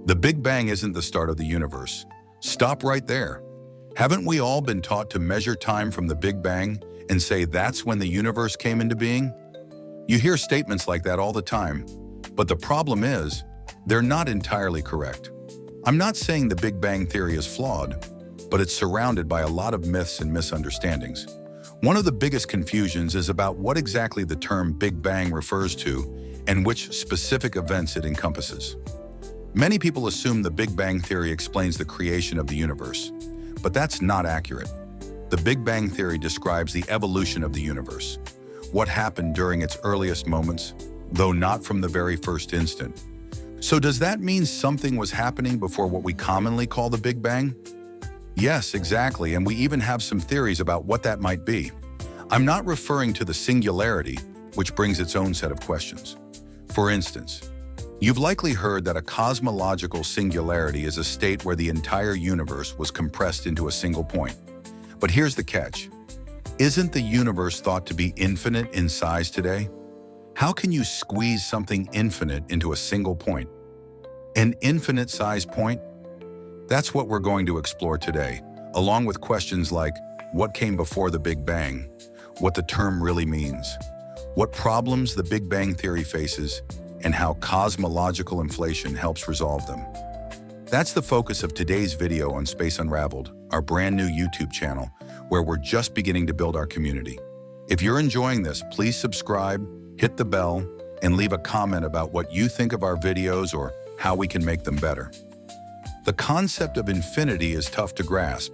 The Big Bang isn't the start of the universe. Stop right there. Haven't we all been taught to measure time from the Big Bang and say that's when the universe came into being? You hear statements like that all the time, but the problem is, they're not entirely correct. I'm not saying the Big Bang theory is flawed, but it's surrounded by a lot of myths and misunderstandings. One of the biggest confusions is about what exactly the term Big Bang refers to and which specific events it encompasses. Many people assume the Big Bang theory explains the creation of the universe, but that's not accurate. The Big Bang theory describes the evolution of the universe, what happened during its earliest moments, though not from the very first instant. So does that mean something was happening before what we commonly call the Big Bang? Yes, exactly, and we even have some theories about what that might be. I'm not referring to the singularity, which brings its own set of questions. For instance, you've likely heard that a cosmological singularity is a state where the entire universe was compressed into a single point. But here's the catch. Isn't the universe thought to be infinite in size today? How can you squeeze something infinite into a single point? An infinite-sized point? That's what we're going to explore today, along with questions like what came before the Big Bang, what the term really means, what problems the Big Bang theory faces, and how cosmological inflation helps resolve them. That's the focus of today's video on Space Unraveled, our brand new YouTube channel, where we're just beginning to build our community. If you're enjoying this, please subscribe, hit the bell, and leave a comment about what you think of our videos or how we can make them better. The concept of infinity is tough to grasp,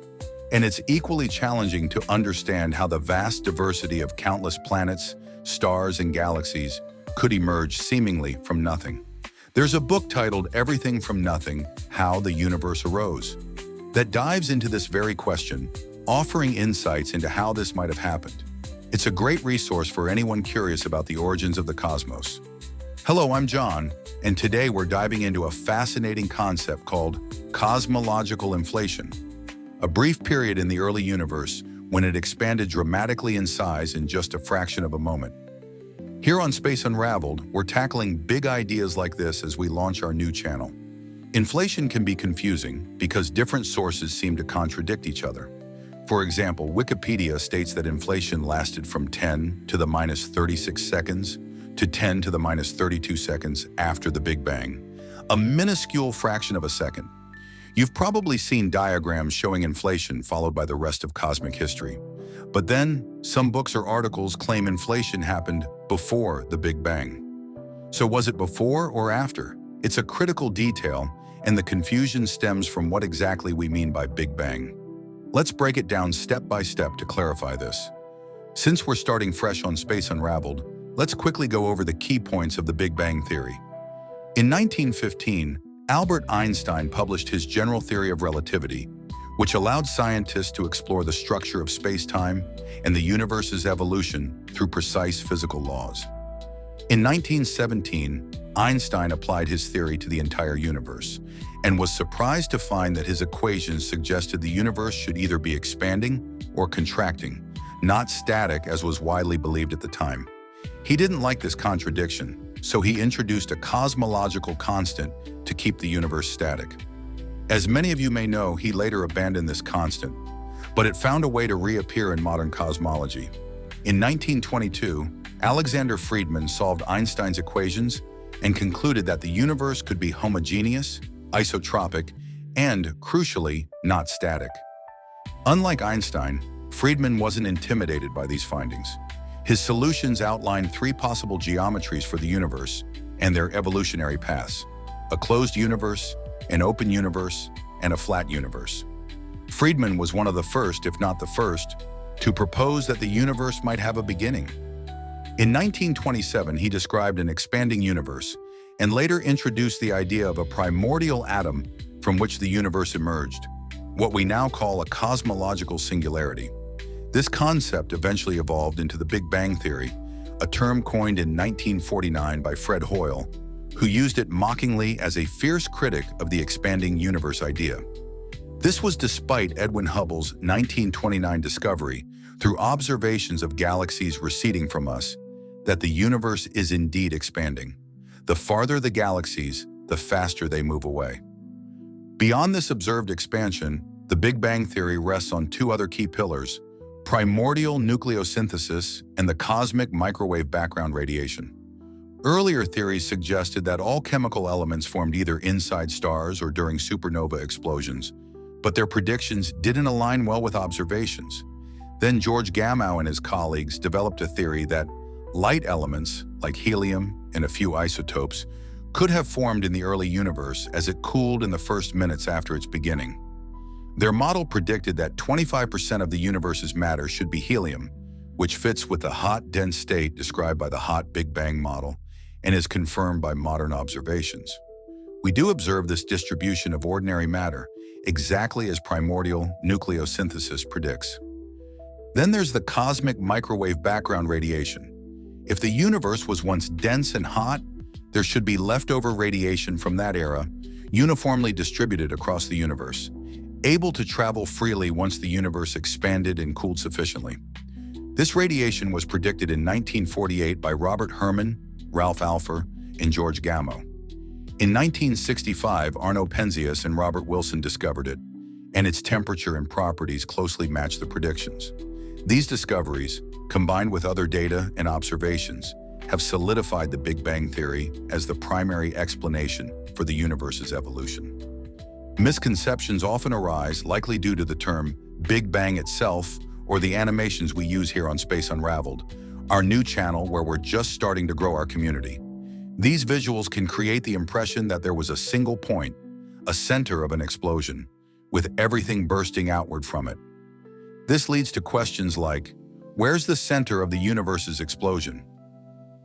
and it's equally challenging to understand how the vast diversity of countless planets, stars, and galaxies could emerge seemingly from nothing. There's a book titled Everything from Nothing: How the Universe Arose that dives into this very question, offering insights into how this might have happened. It's a great resource for anyone curious about the origins of the cosmos. Hello, I'm John, and today we're diving into a fascinating concept called cosmological inflation, a brief period in the early universe when it expanded dramatically in size in just a fraction of a moment. Here on Space Unraveled, we're tackling big ideas like this as we launch our new channel. Inflation can be confusing because different sources seem to contradict each other. For example, Wikipedia states that inflation lasted from 10 to the minus 36 seconds to 10 to the minus 32 seconds after the Big Bang, a minuscule fraction of a second. You've probably seen diagrams showing inflation followed by the rest of cosmic history. But then, some books or articles claim inflation happened before the Big Bang. So was it before or after? It's a critical detail, and the confusion stems from what exactly we mean by Big Bang. Let's break it down step by step to clarify this. Since we're starting fresh on Space Unraveled, let's quickly go over the key points of the Big Bang theory. In 1915, Albert Einstein published his general theory of relativity, which allowed scientists to explore the structure of space-time and the universe's evolution through precise physical laws. In 1917, Einstein applied his theory to the entire universe and was surprised to find that his equations suggested the universe should either be expanding or contracting, not static as was widely believed at the time. He didn't like this contradiction, so he introduced a cosmological constant to keep the universe static. As many of you may know, he later abandoned this constant, but it found a way to reappear in modern cosmology. In 1922, Alexander Friedmann solved Einstein's equations and concluded that the universe could be homogeneous, isotropic, and, crucially, not static. Unlike Einstein, Friedmann wasn't intimidated by these findings. His solutions outlined three possible geometries for the universe and their evolutionary paths: a closed universe, an open universe, and a flat universe. Friedmann was one of the first, if not the first, to propose that the universe might have a beginning. In 1927, he described an expanding universe and later introduced the idea of a primordial atom from which the universe emerged, what we now call a cosmological singularity. This concept eventually evolved into the Big Bang theory, a term coined in 1949 by Fred Hoyle, who used it mockingly as a fierce critic of the expanding universe idea. This was despite Edwin Hubble's 1929 discovery, through observations of galaxies receding from us, that the universe is indeed expanding. The farther the galaxies, the faster they move away. Beyond this observed expansion, the Big Bang theory rests on two other key pillars: primordial nucleosynthesis and the cosmic microwave background radiation. Earlier theories suggested that all chemical elements formed either inside stars or during supernova explosions, but their predictions didn't align well with observations. Then George Gamow and his colleagues developed a theory that light elements, like helium and a few isotopes, could have formed in the early universe as it cooled in the first minutes after its beginning. Their model predicted that 25% of the universe's matter should be helium, which fits with the hot, dense state described by the hot Big Bang model and is confirmed by modern observations. We do observe this distribution of ordinary matter exactly as primordial nucleosynthesis predicts. Then there's the cosmic microwave background radiation. If the universe was once dense and hot, there should be leftover radiation from that era, uniformly distributed across the universe, able to travel freely once the universe expanded and cooled sufficiently. This radiation was predicted in 1948 by Robert Herman, Ralph Alpher, and George Gamow. In 1965, Arno Penzias and Robert Wilson discovered it, and its temperature and properties closely matched the predictions. These discoveries, combined with other data and observations, have solidified the Big Bang theory as the primary explanation for the universe's evolution. Misconceptions often arise, likely due to the term Big Bang itself or the animations we use here on Space Unraveled, our new channel where we're just starting to grow our community. These visuals can create the impression that there was a single point, a center of an explosion, with everything bursting outward from it. This leads to questions like, where's the center of the universe's explosion?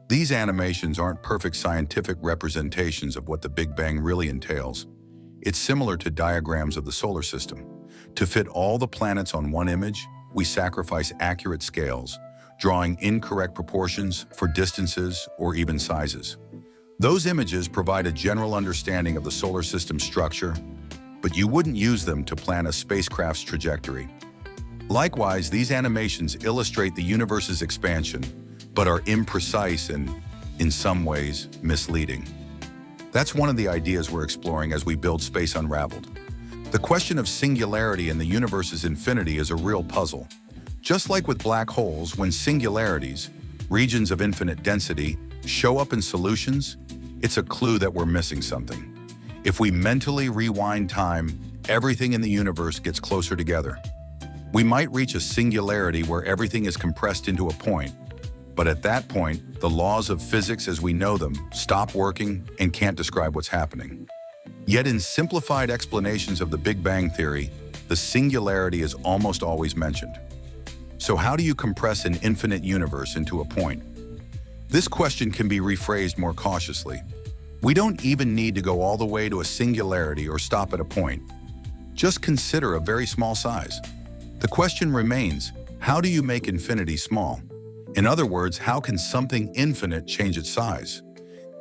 These animations aren't perfect scientific representations of what the Big Bang really entails. It's similar to diagrams of the solar system. To fit all the planets on one image, we sacrifice accurate scales, drawing incorrect proportions for distances or even sizes. Those images provide a general understanding of the solar system's structure, but you wouldn't use them to plan a spacecraft's trajectory. Likewise, these animations illustrate the universe's expansion, but are imprecise and, in some ways, misleading. That's one of the ideas we're exploring as we build Space Unraveled. The question of singularity in the universe's infinity is a real puzzle. Just like with black holes, when singularities, regions of infinite density, show up in solutions, it's a clue that we're missing something. If we mentally rewind time, everything in the universe gets closer together. We might reach a singularity where everything is compressed into a point, but at that point, the laws of physics as we know them stop working and can't describe what's happening. Yet in simplified explanations of the Big Bang theory, the singularity is almost always mentioned. So how do you compress an infinite universe into a point? This question can be rephrased more cautiously. We don't even need to go all the way to a singularity or stop at a point. Just consider a very small size. The question remains, how do you make infinity small? In other words, how can something infinite change its size?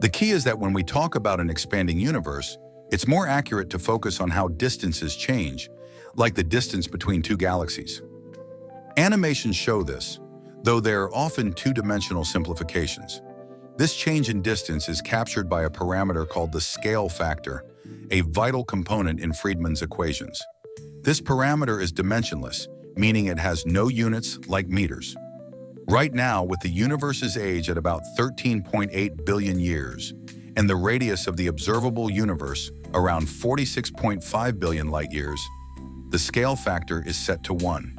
The key is that when we talk about an expanding universe, it's more accurate to focus on how distances change, like the distance between two galaxies. Animations show this, though they're often two-dimensional simplifications. This change in distance is captured by a parameter called the scale factor, a vital component in Friedmann's equations. This parameter is dimensionless, meaning it has no units like meters. Right now, with the universe's age at about 13.8 billion years, and the radius of the observable universe around 46.5 billion light-years, the scale factor is set to 1.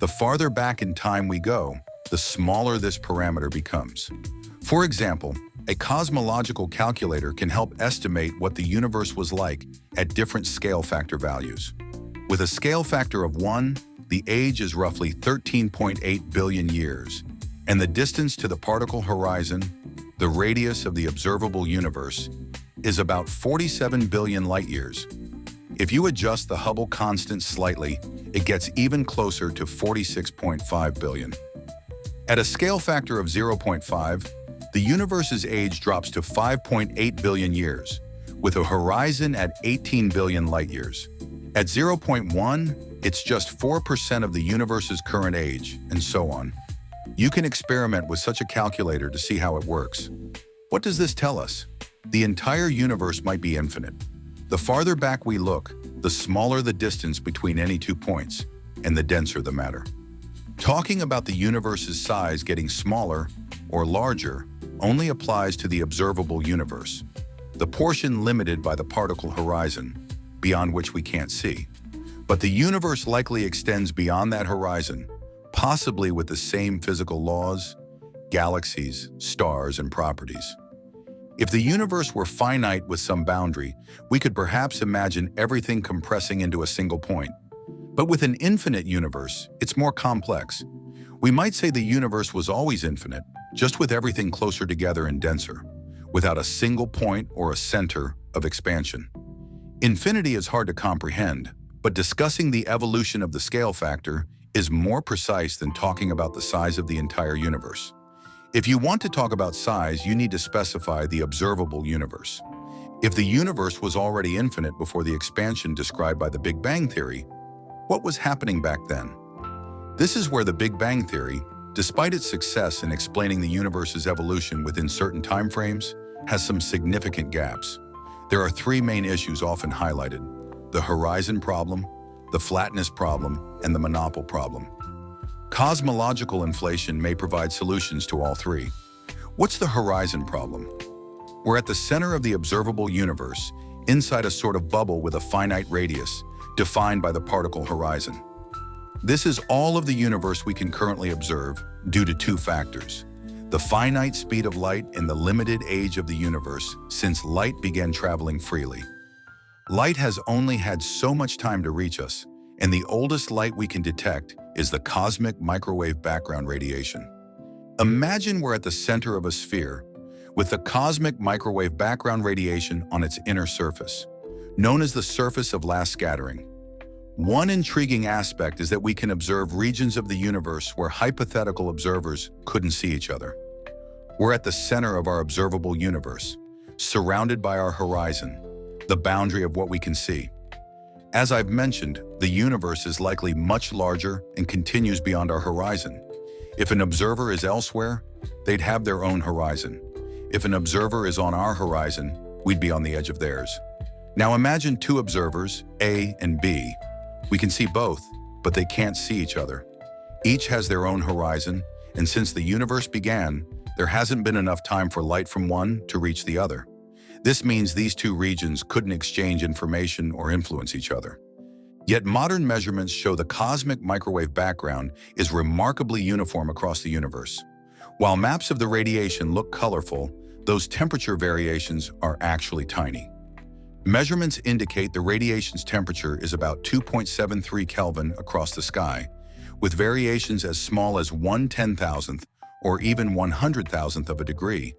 The farther back in time we go, the smaller this parameter becomes. For example, a cosmological calculator can help estimate what the universe was like at different scale factor values. With a scale factor of 1, the age is roughly 13.8 billion years, and the distance to the particle horizon, the radius of the observable universe, is about 47 billion light-years. If you adjust the Hubble constant slightly, it gets even closer to 46.5 billion. At a scale factor of 0.5, the universe's age drops to 5.8 billion years, with a horizon at 18 billion light-years. At 0.1, it's just 4% of the universe's current age, and so on. You can experiment with such a calculator to see how it works. What does this tell us? The entire universe might be infinite. The farther back we look, the smaller the distance between any 2 points, and the denser the matter. Talking about the universe's size getting smaller or larger only applies to the observable universe, the portion limited by the particle horizon, beyond which we can't see. But the universe likely extends beyond that horizon, possibly with the same physical laws, galaxies, stars, and properties. If the universe were finite with some boundary, we could perhaps imagine everything compressing into a single point. But with an infinite universe, it's more complex. We might say the universe was always infinite, just with everything closer together and denser, without a single point or a center of expansion. Infinity is hard to comprehend, but discussing the evolution of the scale factor is more precise than talking about the size of the entire universe. If you want to talk about size, you need to specify the observable universe. If the universe was already infinite before the expansion described by the Big Bang Theory, what was happening back then? This is where the Big Bang Theory, despite its success in explaining the universe's evolution within certain timeframes, has some significant gaps. There are 3 main issues often highlighted: the horizon problem, the flatness problem, and the monopole problem. Cosmological inflation may provide solutions to all 3. What's the horizon problem? We're at the center of the observable universe, inside a sort of bubble with a finite radius, defined by the particle horizon. This is all of the universe we can currently observe due to 2 factors: the finite speed of light and the limited age of the universe since light began traveling freely. Light has only had so much time to reach us, and the oldest light we can detect is the cosmic microwave background radiation. Imagine we're at the center of a sphere with the cosmic microwave background radiation on its inner surface, known as the surface of last scattering. One intriguing aspect is that we can observe regions of the universe where hypothetical observers couldn't see each other. We're at the center of our observable universe, surrounded by our horizon, the boundary of what we can see. As I've mentioned, the universe is likely much larger and continues beyond our horizon. If an observer is elsewhere, they'd have their own horizon. If an observer is on our horizon, we'd be on the edge of theirs. Now imagine 2 observers, A and B. We can see both, but they can't see each other. Each has their own horizon, and since the universe began, there hasn't been enough time for light from one to reach the other. This means these 2 regions couldn't exchange information or influence each other. Yet modern measurements show the cosmic microwave background is remarkably uniform across the universe. While maps of the radiation look colorful, those temperature variations are actually tiny. Measurements indicate the radiation's temperature is about 2.73 Kelvin across the sky, with variations as small as 1/10,000th or even 100,000th of a degree,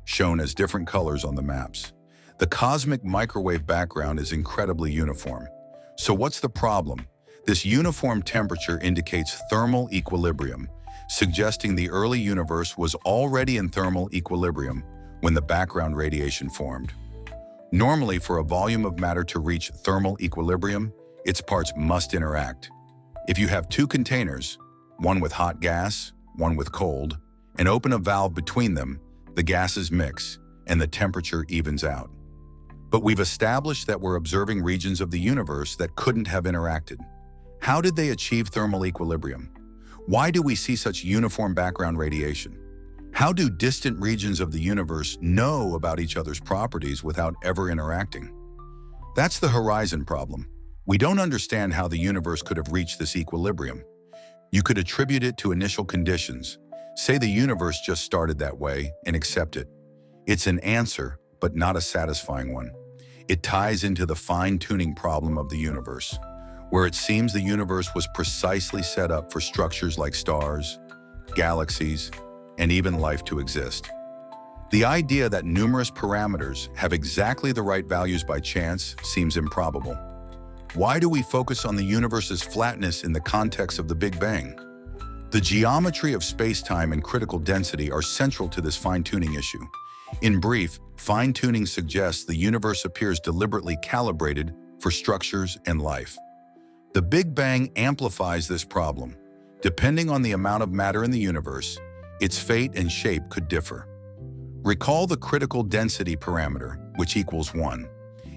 shown as different colors on the maps. The cosmic microwave background is incredibly uniform. So what's the problem? This uniform temperature indicates thermal equilibrium, suggesting the early universe was already in thermal equilibrium when the background radiation formed. Normally, for a volume of matter to reach thermal equilibrium, its parts must interact. If you have 2 containers, one with hot gas, one with cold, and open a valve between them, the gases mix, and the temperature evens out. But we've established that we're observing regions of the universe that couldn't have interacted. How did they achieve thermal equilibrium? Why do we see such uniform background radiation? How do distant regions of the universe know about each other's properties without ever interacting? That's the horizon problem. We don't understand how the universe could have reached this equilibrium. You could attribute it to initial conditions. Say the universe just started that way and accept it. It's an answer, but not a satisfying one. It ties into the fine-tuning problem of the universe, where it seems the universe was precisely set up for structures like stars, galaxies, and even life to exist. The idea that numerous parameters have exactly the right values by chance seems improbable. Why do we focus on the universe's flatness in the context of the Big Bang? The geometry of space-time and critical density are central to this fine-tuning issue. In brief, fine-tuning suggests the universe appears deliberately calibrated for structures and life. The Big Bang amplifies this problem. Depending on the amount of matter in the universe, its fate and shape could differ. Recall the critical density parameter, which equals 1.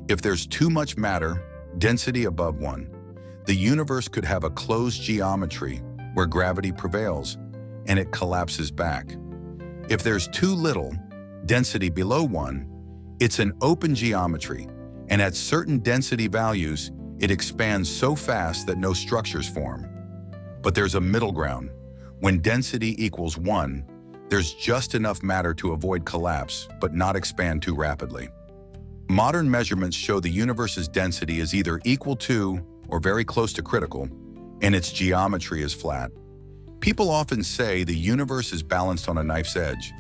If there's too much matter, density above 1, the universe could have a closed geometry where gravity prevails and it collapses back. If there's too little, density below 1, it's an open geometry, and at certain density values, it expands so fast that no structures form. But there's a middle ground. When density equals 1, there's just enough matter to avoid collapse, but not expand too rapidly. Modern measurements show the universe's density is either equal to or very close to critical, and its geometry is flat. People often say the universe is balanced on a knife's edge,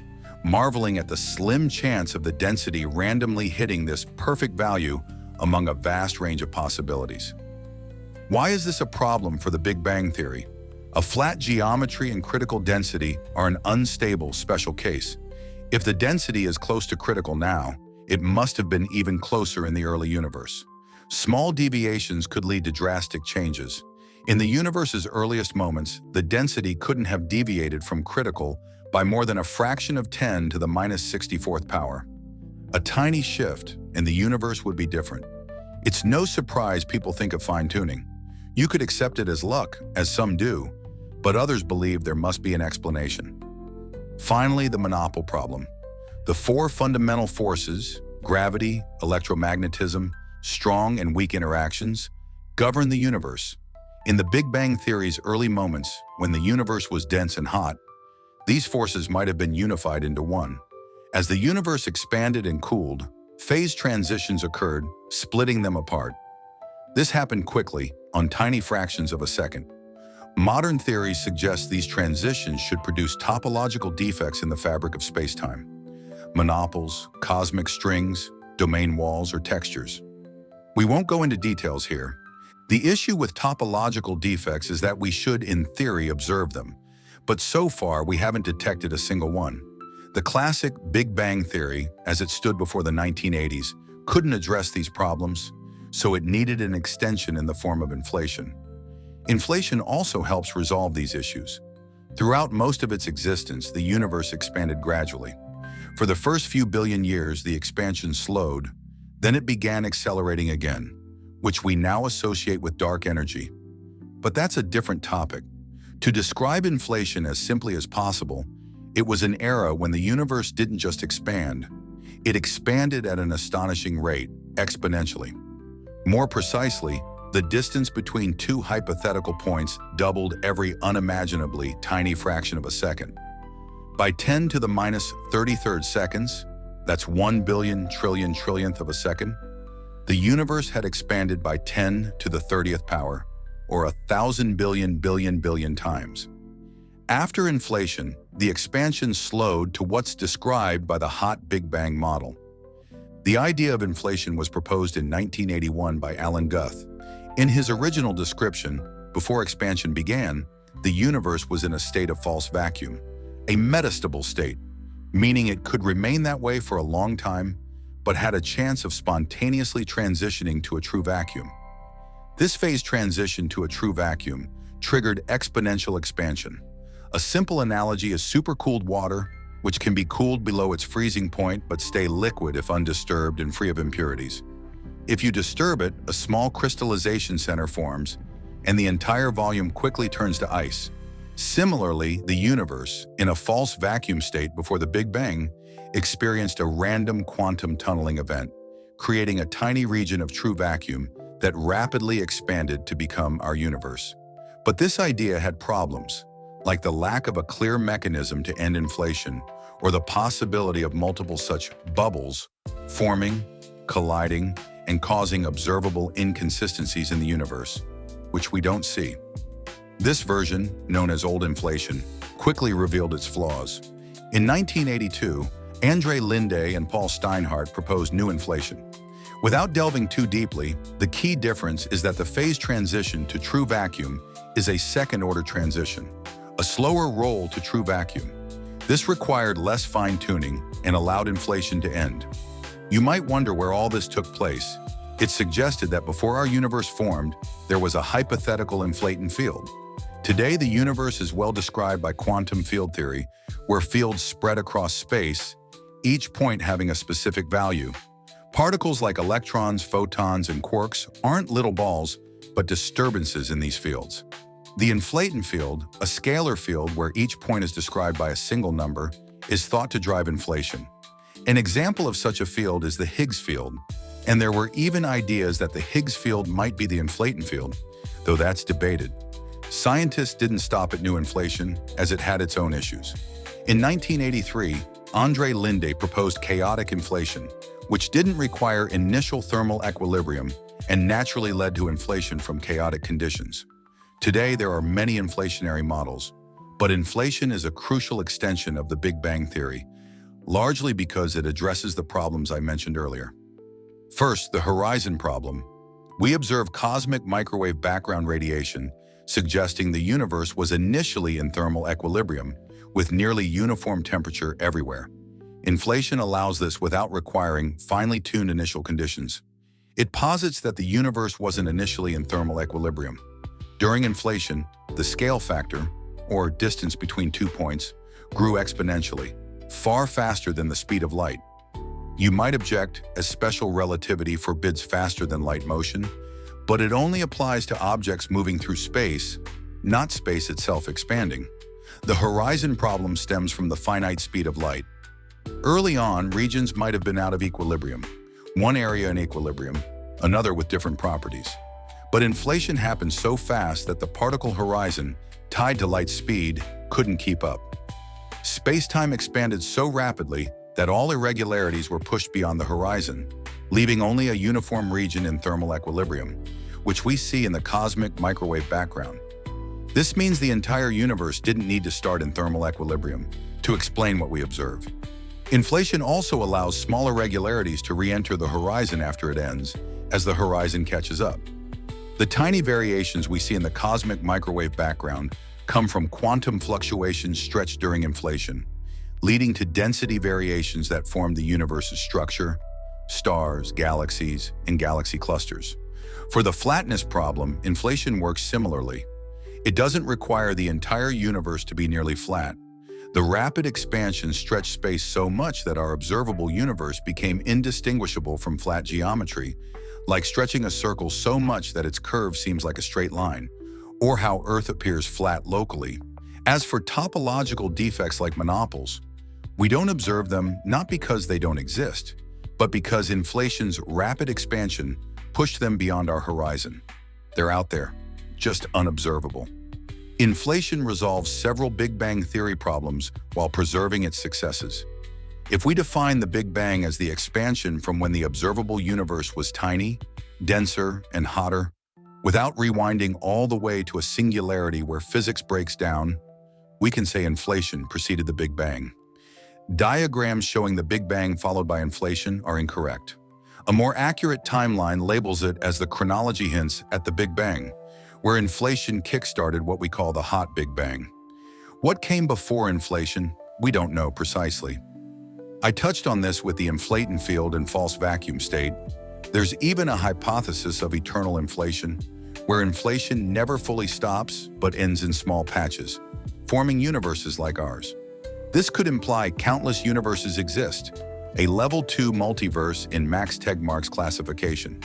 marveling at the slim chance of the density randomly hitting this perfect value among a vast range of possibilities. Why is this a problem for the Big Bang theory? A flat geometry and critical density are an unstable special case. If the density is close to critical now, it must have been even closer in the early universe. Small deviations could lead to drastic changes. In the universe's earliest moments, the density couldn't have deviated from critical by more than a fraction of 10 to the minus 64th power. A tiny shift, and the universe would be different. It's no surprise people think of fine-tuning. You could accept it as luck, as some do, but others believe there must be an explanation. Finally, the monopole problem. The four fundamental forces, gravity, electromagnetism, strong and weak interactions, govern the universe. In the Big Bang theory's early moments, when the universe was dense and hot, these forces might have been unified into one. As the universe expanded and cooled, phase transitions occurred, splitting them apart. This happened quickly, on tiny fractions of a second. Modern theories suggest these transitions should produce topological defects in the fabric of space-time. Monopoles, cosmic strings, domain walls, or textures. We won't go into details here. The issue with topological defects is that we should, in theory, observe them, but so far we haven't detected a single one. The classic Big Bang theory, as it stood before the 1980s, couldn't address these problems, so it needed an extension in the form of inflation. Inflation also helps resolve these issues. Throughout most of its existence, the universe expanded gradually. For the first few billion years, the expansion slowed, then it began accelerating again, which we now associate with dark energy. But that's a different topic. To describe inflation as simply as possible, it was an era when the universe didn't just expand, it expanded at an astonishing rate, exponentially. More precisely, the distance between two hypothetical points doubled every unimaginably tiny fraction of a second. By 10 to the minus 33rd seconds, that's 1 billion trillion trillionth of a second, the universe had expanded by 10 to the 30th power, or 1,000 billion billion billion times. After inflation, the expansion slowed to what's described by the hot Big Bang model. The idea of inflation was proposed in 1981 by Alan Guth. In his original description, before expansion began, the universe was in a state of false vacuum, a metastable state, meaning it could remain that way for a long time, but had a chance of spontaneously transitioning to a true vacuum. This phase transition to a true vacuum triggered exponential expansion. A simple analogy is supercooled water, which can be cooled below its freezing point but stay liquid if undisturbed and free of impurities. If you disturb it, a small crystallization center forms, and the entire volume quickly turns to ice. Similarly, the universe, in a false vacuum state before the Big Bang, experienced a random quantum tunneling event, creating a tiny region of true vacuum that rapidly expanded to become our universe. But this idea had problems, like the lack of a clear mechanism to end inflation, or the possibility of multiple such bubbles forming, colliding, and causing observable inconsistencies in the universe, which we don't see. This version, known as old inflation, quickly revealed its flaws. In 1982, André Linde and Paul Steinhardt proposed new inflation. Without delving too deeply, the key difference is that the phase transition to true vacuum is a second-order transition, a slower roll to true vacuum. This required less fine-tuning and allowed inflation to end. You might wonder where all this took place. It suggested that before our universe formed, there was a hypothetical inflating field. Today, the universe is well described by quantum field theory, where fields spread across space, each point having a specific value. Particles like electrons, photons, and quarks aren't little balls, but disturbances in these fields. The inflaton field, a scalar field where each point is described by a single number, is thought to drive inflation. An example of such a field is the Higgs field, and there were even ideas that the Higgs field might be the inflaton field, though that's debated. Scientists didn't stop at new inflation, as it had its own issues. In 1983, André Linde proposed chaotic inflation, which didn't require initial thermal equilibrium and naturally led to inflation from chaotic conditions. Today, there are many inflationary models, but inflation is a crucial extension of the Big Bang theory, largely because it addresses the problems I mentioned earlier. First, the horizon problem. We observe cosmic microwave background radiation, suggesting the universe was initially in thermal equilibrium, with nearly uniform temperature everywhere. Inflation allows this without requiring finely tuned initial conditions. It posits that the universe wasn't initially in thermal equilibrium. During inflation, the scale factor, or distance between 2 points, grew exponentially, far faster than the speed of light. You might object, as special relativity forbids faster than light motion, but it only applies to objects moving through space, not space itself expanding. The horizon problem stems from the finite speed of light. Early on, regions might have been out of equilibrium, one area in equilibrium, another with different properties. But inflation happened so fast that the particle horizon, tied to light speed, couldn't keep up. Space-time expanded so rapidly that all irregularities were pushed beyond the horizon, leaving only a uniform region in thermal equilibrium, which we see in the cosmic microwave background. This means the entire universe didn't need to start in thermal equilibrium to explain what we observe. Inflation also allows small irregularities to re-enter the horizon after it ends, as the horizon catches up. The tiny variations we see in the cosmic microwave background come from quantum fluctuations stretched during inflation, leading to density variations that form the universe's structure, stars, galaxies, and galaxy clusters. For the flatness problem, inflation works similarly. It doesn't require the entire universe to be nearly flat. The rapid expansion stretched space so much that our observable universe became indistinguishable from flat geometry, like stretching a circle so much that its curve seems like a straight line, or how Earth appears flat locally. As for topological defects like monopoles, we don't observe them not because they don't exist, but because inflation's rapid expansion pushed them beyond our horizon. They're out there, just unobservable. Inflation resolves several Big Bang theory problems while preserving its successes. If we define the Big Bang as the expansion from when the observable universe was tiny, denser, and hotter, without rewinding all the way to a singularity where physics breaks down, we can say inflation preceded the Big Bang. Diagrams showing the Big Bang followed by inflation are incorrect. A more accurate timeline labels it as the chronology hints at the Big Bang, where inflation kick-started what we call the hot Big Bang. What came before inflation, we don't know precisely. I touched on this with the inflaton field and false vacuum state. There's even a hypothesis of eternal inflation, where inflation never fully stops but ends in small patches, forming universes like ours. This could imply countless universes exist, a level 2 multiverse in Max Tegmark's classification.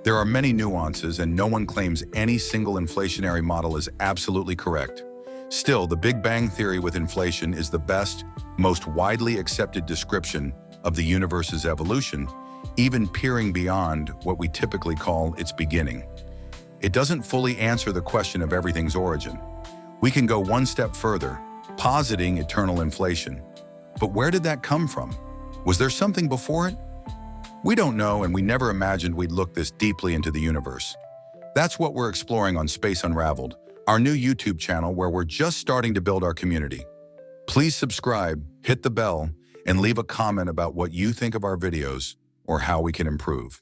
There are many nuances, and no one claims any single inflationary model is absolutely correct. Still, the Big Bang theory with inflation is the best, most widely accepted description of the universe's evolution, even peering beyond what we typically call its beginning. It doesn't fully answer the question of everything's origin. We can go one step further, positing eternal inflation. But where did that come from? Was there something before it? We don't know, and we never imagined we'd look this deeply into the universe. That's what we're exploring on Space Unraveled, our new YouTube channel where we're just starting to build our community. Please subscribe, hit the bell, and leave a comment about what you think of our videos or how we can improve.